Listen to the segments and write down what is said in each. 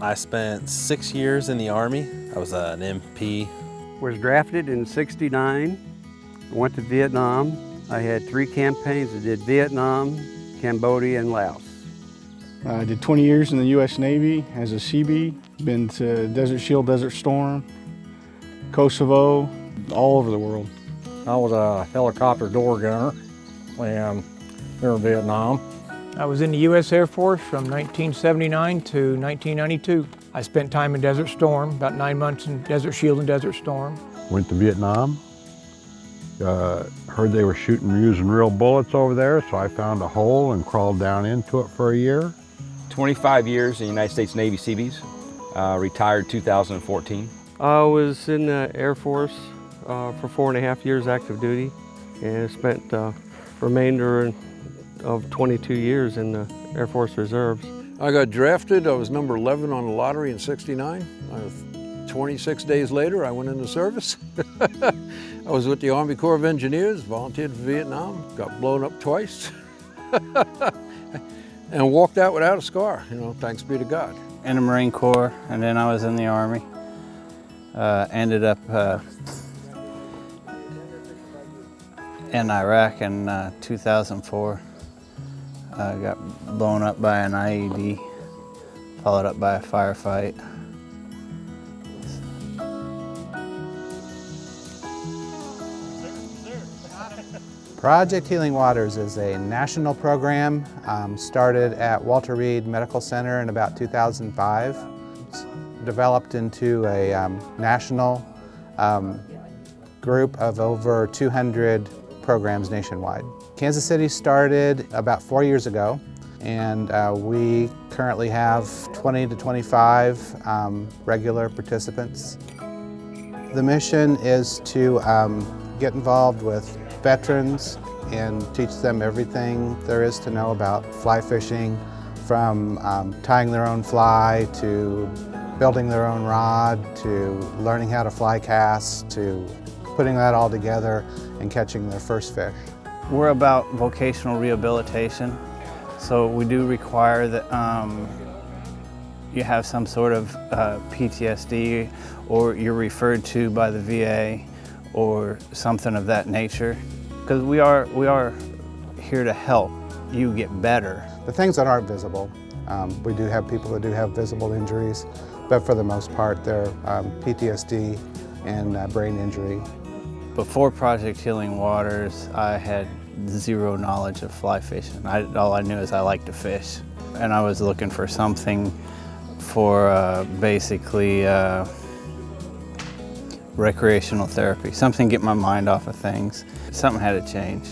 I spent 6 years in the Army. I was an MP. Was drafted in '69, went to Vietnam. I had 3 campaigns. I did Vietnam, Cambodia, and Laos. I did 20 years in the U.S. Navy as a CB. Been to Desert Shield, Desert Storm, Kosovo, all over the world. I was a helicopter door gunner and we were in Vietnam. I was in the U.S. Air Force from 1979 to 1992. I spent time in Desert Storm, about 9 months in Desert Shield and Desert Storm. Went to Vietnam. Heard they were using real bullets over there, so I found a hole and crawled down into it for a year. 25 years in the United States Navy Seabees, retired 2014. I was in the Air Force for 4.5 years active duty, and spent the remainder of 22 years in the Air Force Reserves. I got drafted. I was number 11 on the lottery in '69. 26 days later, I went into service. I was with the Army Corps of Engineers, volunteered for Vietnam, got blown up twice, and walked out without a scar, thanks be to God. In the Marine Corps, and then I was in the Army. Ended up in Iraq in 2004. Got blown up by an IED, followed up by a firefight. Project Healing Waters is a national program started at Walter Reed Medical Center in about 2005. It's developed into a national group of over 200 programs nationwide. Kansas City started about 4 years ago, and we currently have 20 to 25 regular participants. The mission is to get involved with veterans and teach them everything there is to know about fly fishing, from tying their own fly to building their own rod to learning how to fly cast to putting that all together and catching their first fish. We're about vocational rehabilitation, so we do require that you have some sort of PTSD, or you're referred to by the VA or something of that nature, because we are here to help you get better. The things that aren't visible, we do have people that do have visible injuries, but for the most part they're PTSD and brain injury. Before Project Healing Waters, I had zero knowledge of fly fishing. All I knew is I like to fish, and I was looking for something for basically recreational therapy, something to get my mind off of things. Something had to change,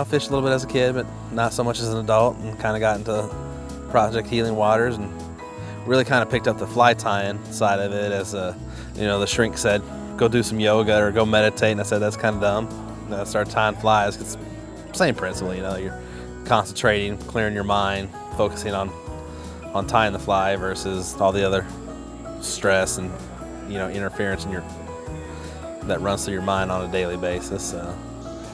Fished a little bit as a kid, but not so much as an adult, and kind of got into Project Healing Waters and really kind of picked up the fly tying side of it as, the shrink said, go do some yoga or go meditate, and I said, that's kind of dumb. And I started tying flies. It's the same principle, you're concentrating, clearing your mind, focusing on tying the fly versus all the other stress and, interference that runs through your mind on a daily basis.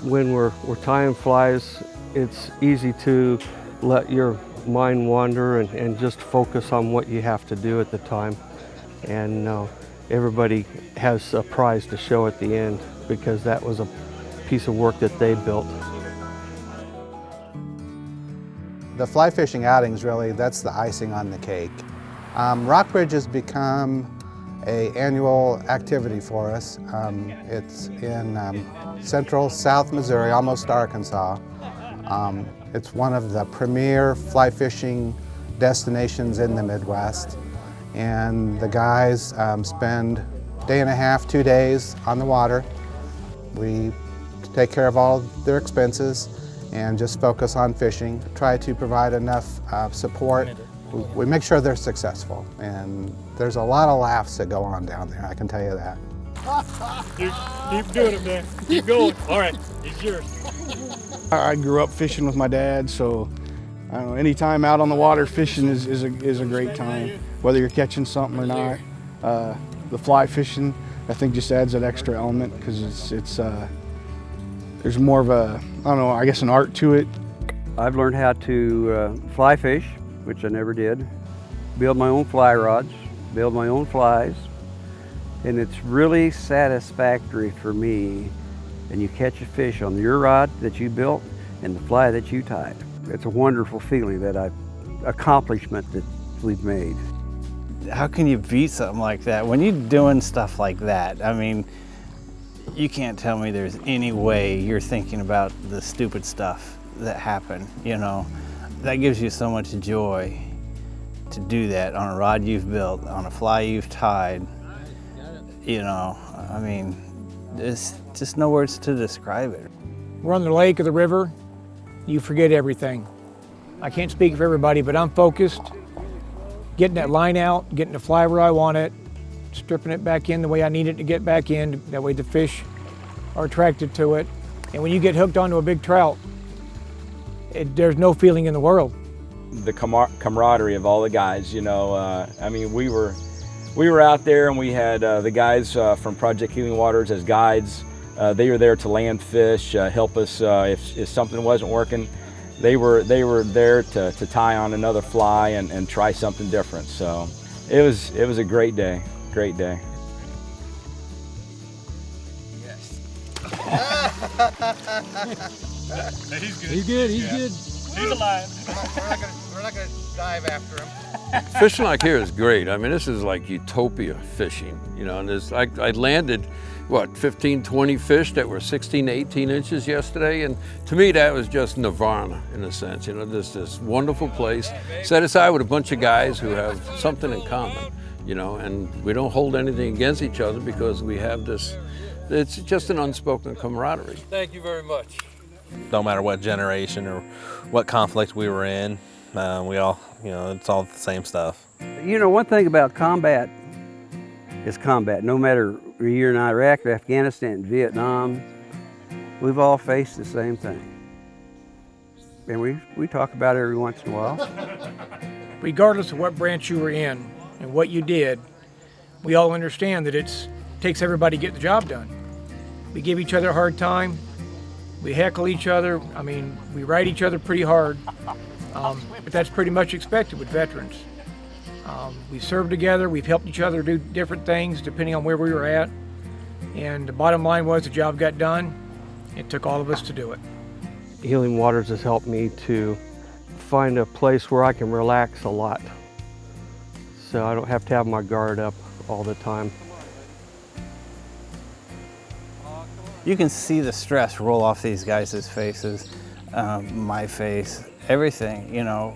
When we're tying flies, it's easy to let your mind wander and just focus on what you have to do at the time. And everybody has a prize to show at the end, because that was a piece of work that they built. The fly fishing outings, really, that's the icing on the cake. Rockbridge has become an annual activity for us. It's in central South Missouri, almost Arkansas. It's one of the premier fly fishing destinations in the Midwest. And the guys spend a day and a half, 2 days on the water. We take care of all their expenses and just focus on fishing, try to provide enough support. We make sure they're successful, and there's a lot of laughs that go on down there, I can tell you that. Keep doing it, man. Keep going. All right, it's yours. I grew up fishing with my dad, so I don't know, any time out on the water fishing is a great time, whether you're catching something or not. The fly fishing, I think, just adds that extra element, because there's more of a, I guess, an art to it. I've learned how to fly fish, which I never did. build my own fly rods, build my own flies, and it's really satisfactory for me. And you catch a fish on your rod that you built and the fly that you tied. It's a wonderful feeling, accomplishment that we've made. How can you beat something like that? When you're doing stuff like that, I mean, you can't tell me there's any way you're thinking about the stupid stuff that happened, you know. That gives you so much joy to do that on a rod you've built, on a fly you've tied, you know. I mean, there's just no words to describe it. We're on the lake or the river, you forget everything. I can't speak for everybody, but I'm focused, getting that line out, getting the fly where I want it, stripping it back in the way I need it to get back in, that way the fish are attracted to it. And when you get hooked onto a big trout, there's no feeling in the world. The camaraderie of all the guys, you know, I mean, we were out there and we had the guys from Project Healing Waters as guides. They were there to land fish, help us if something wasn't working. They were there to tie on another fly and try something different. So it was a great day, great day. Yes. He's good. He's good. He's good. He's alive. We're not gonna dive after him. Fishing like here is great. I mean, this is like utopia fishing, you know, and I landed, what, 15, 20 fish that were 16 to 18 inches yesterday, and to me that was just nirvana in a sense, you know, this wonderful place set aside with a bunch of guys who have something in common, you know, and we don't hold anything against each other because we have this, it's just an unspoken camaraderie. Thank you very much. No matter what generation or what conflict we were in, we all, you know, it's all the same stuff. You know, one thing about combat is combat. No matter you're in Iraq or Afghanistan, Vietnam, we've all faced the same thing. And we talk about it every once in a while. Regardless of what branch you were in and what you did, we all understand that it takes everybody to get the job done. We give each other a hard time. We heckle each other. I mean, we ride each other pretty hard. But that's pretty much expected with veterans. We've served together, we've helped each other do different things depending on where we were at. And the bottom line was the job got done. It took all of us to do it. Healing Waters has helped me to find a place where I can relax a lot. So I don't have to have my guard up all the time. You can see the stress roll off these guys' faces, my face, everything, you know.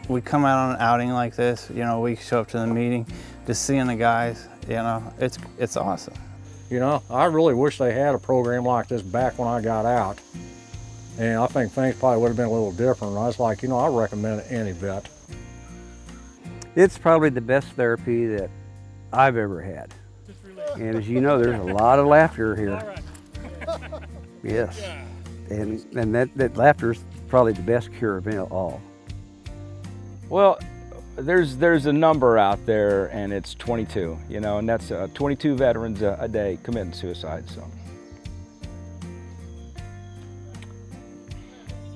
We come out on an outing like this, you know, we show up to the meeting, just seeing the guys, you know, it's awesome. You know, I really wish they had a program like this back when I got out. And I think things probably would have been a little different. I was like, you know, I recommend it to any vet. It's probably the best therapy that I've ever had. And as you know, there's a lot of laughter here. Yes. And that laughter is probably the best cure of all. Well, there's a number out there, and it's 22, you know, and that's 22 veterans a day committing suicide. So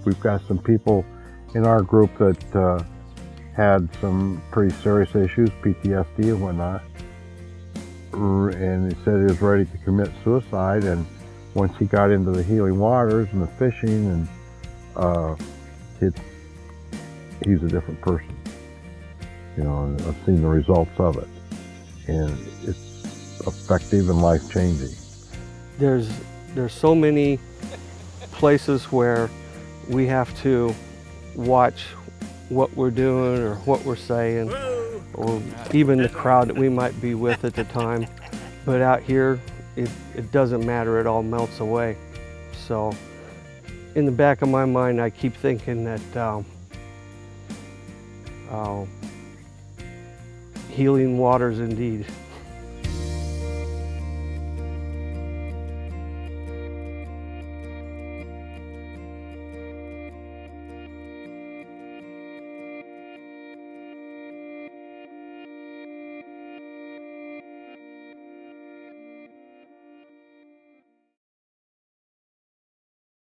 we've got some people in our group that had some pretty serious issues, PTSD and whatnot, and he said he was ready to commit suicide. And once he got into the healing waters and the fishing, and he's a different person. You know, and I've seen the results of it, and it's effective and life-changing. There's so many places where we have to watch what we're doing or what we're saying, or even the crowd that we might be with at the time. But out here, it doesn't matter, it all melts away. So in the back of my mind, I keep thinking that Healing Waters indeed.